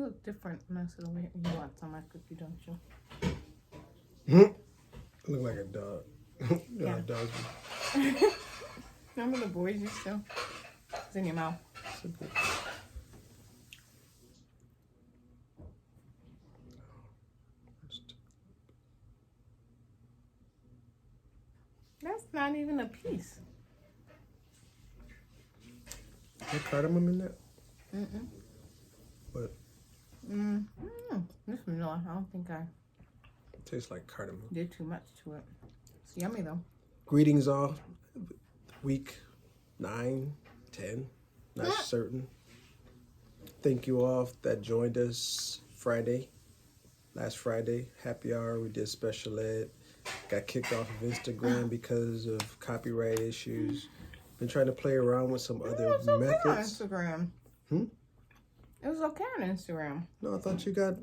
You look different. Nice little way. You want some of my cookie, don't you? Look like a dog. Yeah. Dogs. Remember the boys used to? It's in your mouth. That's not even a piece. Is cardamom in that? Mm-mm. What? This one, no, I don't think I It tastes like cardamom. did too much to it. It's yummy though. Greetings all. Week 9, 10, not certain. Thank you all that joined us last Friday, happy hour. We did special ed. Got kicked off of Instagram because of copyright issues. Been trying to play around with some other It was okay methods. on Instagram. It was okay on Instagram. No, I thought you got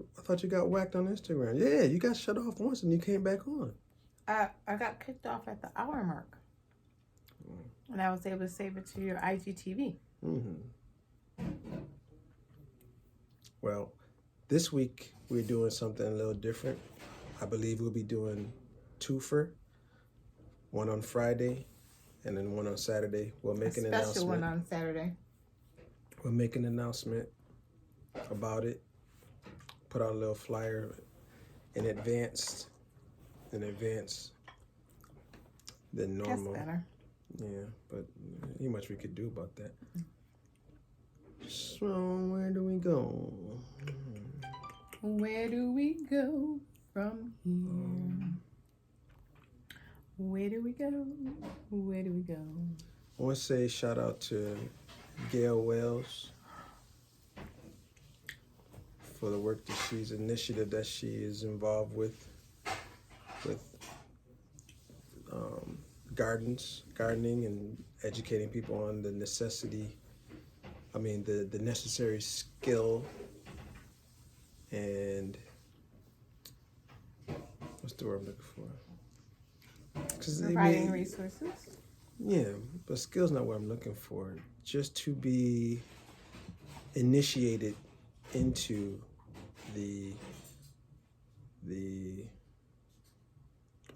whacked on Instagram. Yeah, you got shut off once and you came back on. I got kicked off at the hour mark. And I was able to save it to your IGTV. Well, this week we're doing something a little different. I believe we'll be doing twofer, one on Friday and then one on Saturday. We'll make an announcement. Special one on Saturday. We'll make an announcement about it. Put out a little flyer in advance than normal. That's better. Yeah, but ain't much we could do about that. So where do we go? Where do we go from here? Where do we go? Where do we go? I want to say shout out to Gail Wells for the work that initiative that she is involved with gardening and educating people on the the necessary skill and what's the word I'm looking for? Providing resources. Yeah, but skill's not what I'm looking for. Just to be initiated into the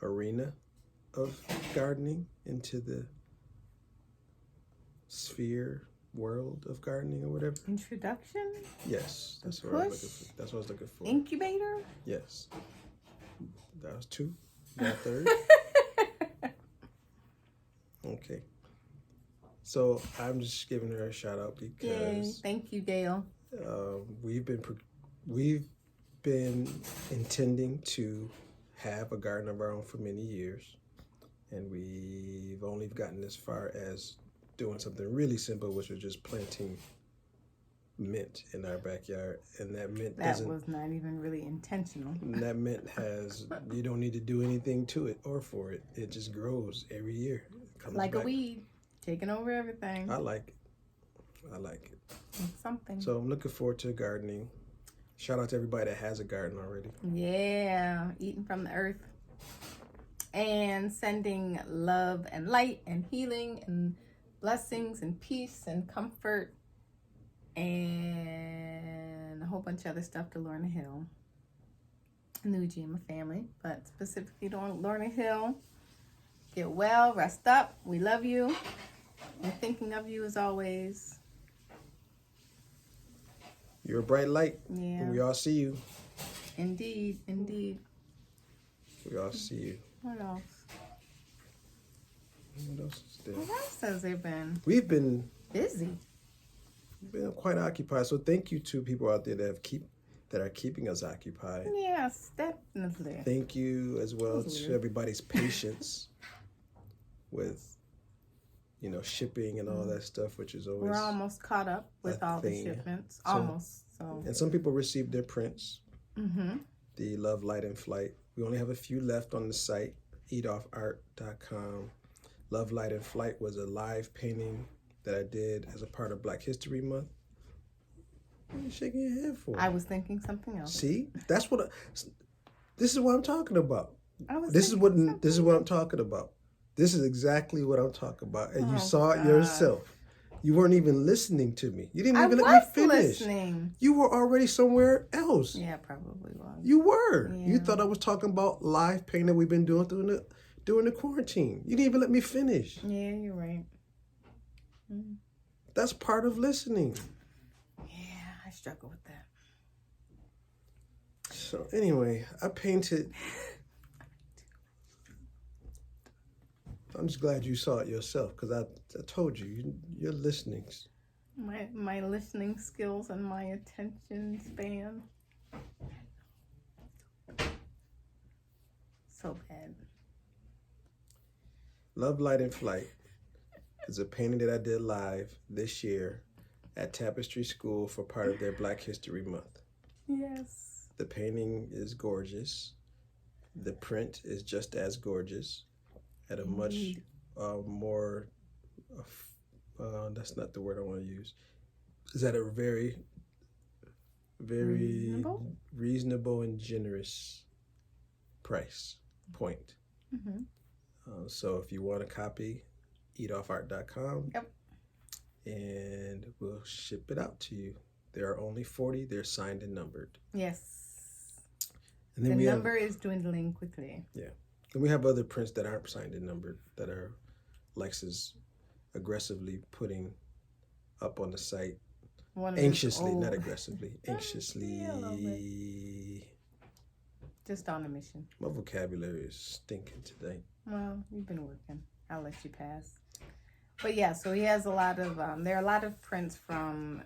arena of gardening, into the sphere world of gardening or whatever. Introduction. Yes, that's what I was looking for. That's what I was looking for. Incubator. Yes, that was 2. That third. Okay. So I'm just giving her a shout out because Yay. Thank you, Gail. we've been intending to have a garden of our own for many years, and we've only gotten as far as doing something really simple, which was just planting mint in our backyard. And that mint was not even really intentional. that mint you don't need to do anything to it or for it. It just grows every year. It comes like back. a weed, taking over everything. I like it. It's something. So I'm looking forward to gardening. Shout out to everybody that has a garden already. Yeah, eating from the earth. And sending love and light and healing and blessings and peace and comfort and a whole bunch of other stuff to Lorna Hill. Nuji and my family, but specifically to Lorna Hill. Get well, rest up. We love you. We're thinking of you as always. You're a bright light. Yeah. We all see you. Indeed, indeed. We all see you. What else? What else is there? What else has there been? We've been Busy. quite occupied. So thank you to people out there that are keeping us occupied. Yes, definitely. Thank you as well to everybody's patience with shipping and all that stuff, which is always. We're almost caught up with all the shipments. Almost. So. And some people received their prints. Mm-hmm. The Love, Light, and Flight. We only have a few left on the site, eatoffart.com. Love, Light, and Flight was a live painting that I did as a part of Black History Month. What are you shaking your head for? I was thinking something else. See, this is what I'm talking about. This is what I'm talking about. This is exactly what I'm talking about, and you saw it yourself. You weren't even listening to me. You didn't I even let was me finish. listening. You were already somewhere else. Yeah, probably was. You were. Yeah. You thought I was talking about live pain that we've been doing during the quarantine. You didn't even let me finish. Yeah, you're right. Mm. That's part of listening. Yeah, I struggle with that. So anyway, I painted. I'm just glad you saw it yourself because I told you, you're listening. My listening skills and my attention span. So bad. Love, Light, and Flight is a painting that I did live this year at Tapestry School for part of their Black History Month. Yes. The painting is gorgeous. The print is just as gorgeous at a much more, that's not the word I want to use, is at a very, very reasonable and generous price point. Mm-hmm. So if you want a copy, eatoffart.com. Yep. And we'll ship it out to you. There are only 40. They're signed and numbered. Yes. And then the number is dwindling quickly. Yeah. And we have other prints that aren't signed and numbered that are Lex is aggressively putting up on the site. Anxiously, not aggressively. Anxiously. Just on a mission. My vocabulary is stinking today. Well, you've been working. I'll let you pass. But yeah, so he has a lot of, there are a lot of prints from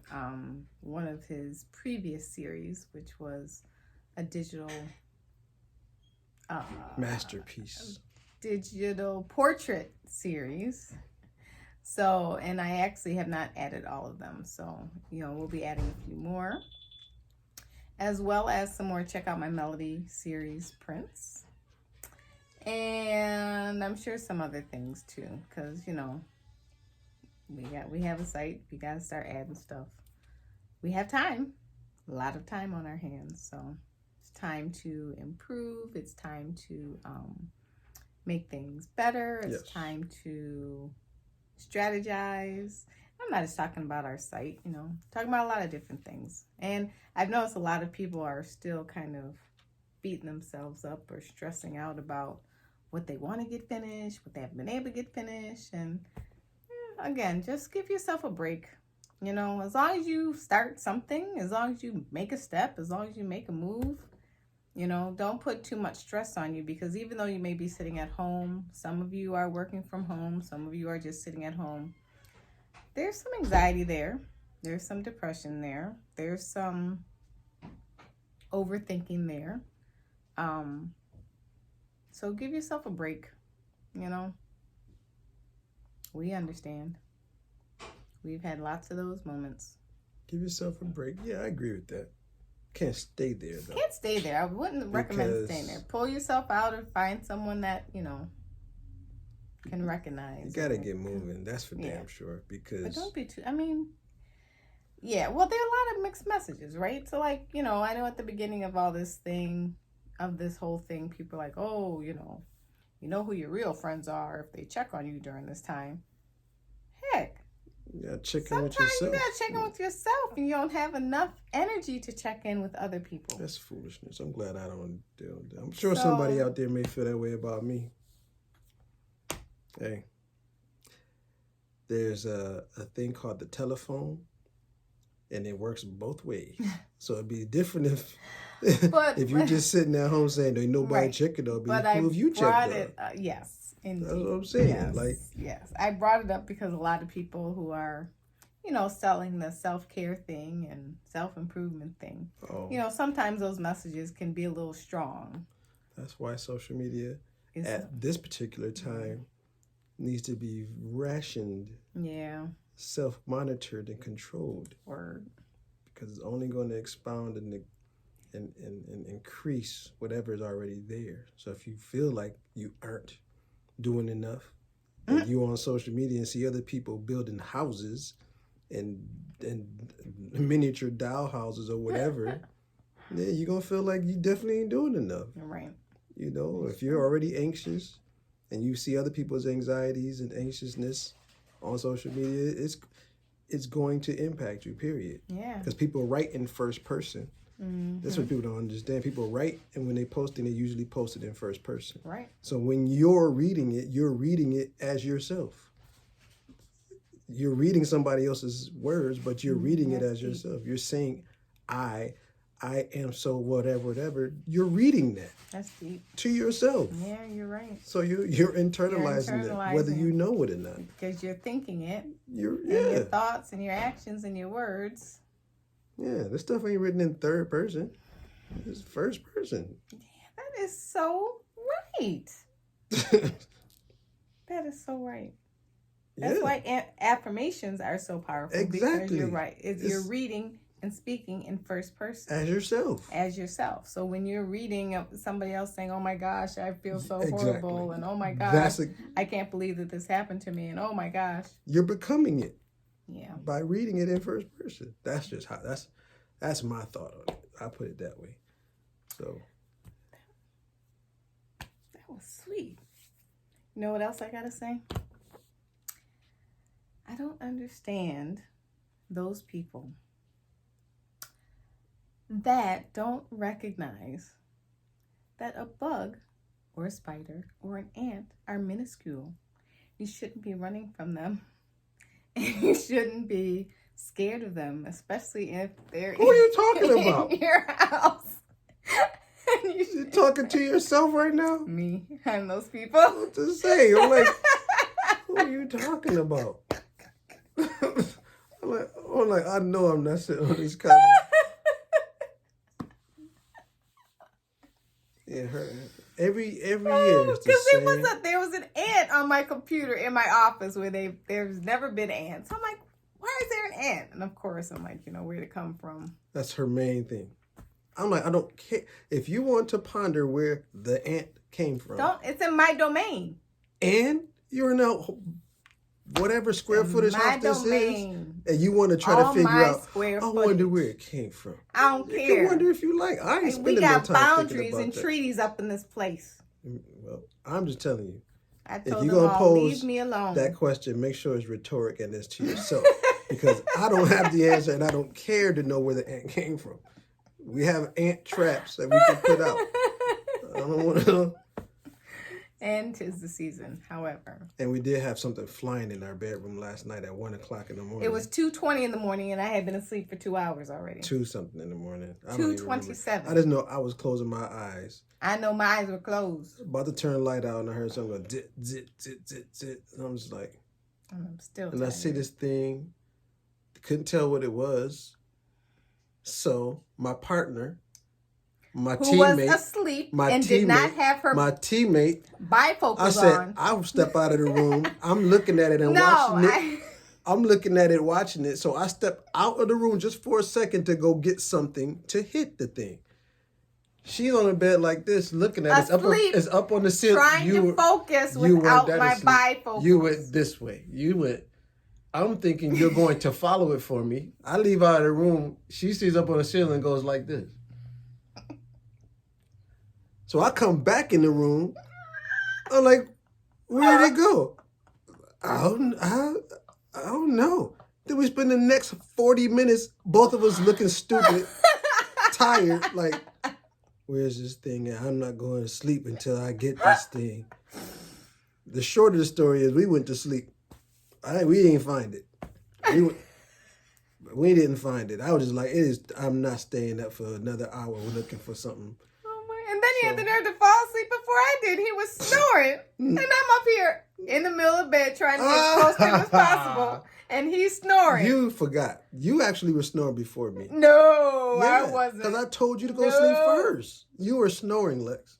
one of his previous series, which was a digital masterpiece. Digital portrait series. So, and I actually have not added all of them. So, we'll be adding a few more. As well as some more, check out my Melody series prints. And I'm sure some other things too, because, we have a site. We got to start adding stuff. We have time, a lot of time on our hands. So it's time to improve. It's time to make things better. It's time to strategize. I'm not just talking about our site, talking about a lot of different things. And I've noticed a lot of people are still kind of beating themselves up or stressing out about what they want to get finished, what they haven't been able to get finished. And again, just give yourself a break. As long as you start something, as long as you make a step, as long as you make a move, don't put too much stress on you, because even though you may be sitting at home, some of you are working from home, some of you are just sitting at home. There's some anxiety there. There's some depression there. There's some overthinking there. So give yourself a break. We understand. We've had lots of those moments. Give yourself a break. Yeah, I agree with that. Can't stay there, though. Can't stay there. I wouldn't recommend staying there. Pull yourself out and find someone that, can recognize. You gotta get moving. That's for damn sure. Because. But don't be too. Yeah. Well, there are a lot of mixed messages, right? So, I know at the beginning of all this thing, of this whole thing, people are like, oh, you know who your real friends are if they check on you during this time. Heck. Yeah, check in with Sometimes yourself. you gotta check in with yourself, and you don't have enough energy to check in with other people. That's foolishness. I'm glad I don't deal with that. I'm sure somebody out there may feel that way about me. Hey, there's a thing called the telephone, and it works both ways. So it'd be different if if you're just sitting at home saying ain't nobody checking on me. Who have you checked on? Yes, indeed. That's what I'm saying. Yes, I brought it up because a lot of people who are, selling the self-care thing and self-improvement thing. Sometimes those messages can be a little strong. That's why social media at this particular time needs to be rationed. Yeah. Self-monitored and controlled. Word. Because it's only going to expound and increase whatever is already there. So if you feel like you aren't doing enough, and you on social media and see other people building houses and miniature doll houses or whatever, then you're going to feel like you definitely ain't doing enough. Right. If you're already anxious and you see other people's anxieties and anxiousness on social media, it's going to impact you, period. Yeah. Because people write in first person. That's what people don't understand. People write, and when they posting, they usually post it in first person. Right. So when you're reading it as yourself. You're reading somebody else's words, but you're reading it as yourself. You're saying, I am so whatever. You're reading that. That's deep. To yourself. Yeah, you're right. So you're internalizing it, whether you know it or not. Because you're thinking it. Your thoughts and your actions and your words. Yeah, this stuff ain't written in third person. It's first person. Yeah, that is so right. That is so right. That's why affirmations are so powerful. Exactly. Because you're right. You're reading and speaking in first person. As yourself. So when you're reading somebody else saying, oh my gosh, I feel so horrible. And oh my gosh, I can't believe that this happened to me. And oh my gosh. You're becoming it. Yeah. By reading it in first person. That's just how, that's my thought on it. I put it that way. So. That was sweet. You know what else I gotta say? I don't understand those people that don't recognize that a bug or a spider or an ant are minuscule. You shouldn't be running from them. And you shouldn't be scared of them, especially if they're Who are you talking about? In your house. You're talking to yourself right now? Me and those people. What to say? I'm like, who are you talking about? I'm like, I know I'm not sitting on this couch. Yeah, every year. Because there was an ant on my computer in my office where there's never been ants. I'm like, why is there an ant? And of course, I'm like, where'd it come from? That's her main thing. I'm like, I don't care. If you want to ponder where the ant came from. It's in my domain. And you're in a whatever square footage house this is. And you want to try to figure out, I wonder where it came from. I don't care. You can wonder if you like. I ain't spending no time thinking about that. We got boundaries and treaties up in this place. Well, I'm just telling you. If you're going to pose leave me alone. That question, make sure it's rhetoric and it's to yourself. Because I don't have the answer and I don't care to know where the ant came from. We have ant traps that we can put out. I don't want to know. And 'tis the season, however. And we did have something flying in our bedroom last night at 1 o'clock in the morning. It was 2:20 in the morning and I had been asleep for 2 hours already. 2-something in the morning. 2:27. I just know I was closing my eyes. I know my eyes were closed. About to turn the light out and I heard something go zit, zit, zit, zit, zit. And I'm just like. I'm still And tired. I see this thing. Couldn't tell what it was. So my partner, my teammate, was asleep did not have her bifocals I said, on. I'll step out of the room. I'm looking at it and watching it. I'm looking at it, watching it. So I step out of the room just for a second to go get something to hit the thing. She's on the bed like this, looking at it. It's up on the ceiling. Trying to focus without my bifocals. You went this way. I'm thinking you're going to follow it for me. I leave out of the room. She sees up on the ceiling and goes like this. So I come back in the room. I'm like, where did it go? I don't know. Then we spend the next 40 minutes, both of us looking stupid, tired, like, where's this thing at? I'm not going to sleep until I get this thing. The short of the story is we went to sleep. We didn't find it. We didn't find it. I was just like, I'm not staying up for another hour looking for something. And then he had the nerve to fall asleep before I did. He was snoring. And I'm up here in the middle of bed trying to get as close to him as possible. And he's snoring. You forgot. You actually were snoring before me. No, I wasn't. Because I told you to go sleep first. You were snoring, Lex.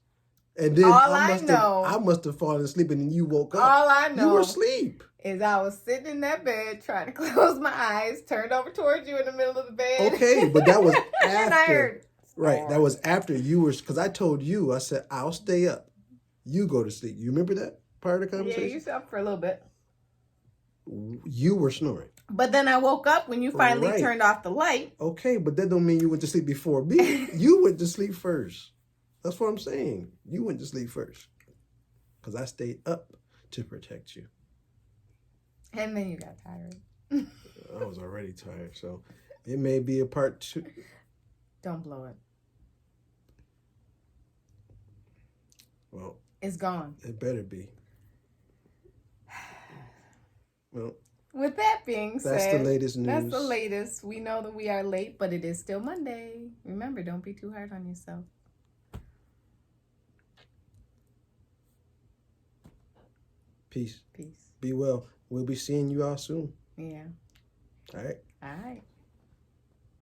And then I must have fallen asleep and then you woke up. All I know. You were asleep. Is I was sitting in that bed trying to close my eyes, turned over towards you in the middle of the bed. Okay, but that was after. And I heard. Right, that was after you were, because I told you, I said, I'll stay up. You go to sleep. You remember that part of the conversation? Yeah, you slept for a little bit. You were snoring. But then I woke up when you finally turned off the light. Okay, but that don't mean you went to sleep before me. You went to sleep first. That's what I'm saying. You went to sleep first. Because I stayed up to protect you. And then you got tired. I was already tired, so it may be a part 2. Don't blow it. Well, it's gone. It better be. Well, with that being said, that's the latest news. That's the latest. We know that we are late, but it is still Monday. Remember, don't be too hard on yourself. Peace. Peace. Be well. We'll be seeing you all soon. Yeah. All right. All right.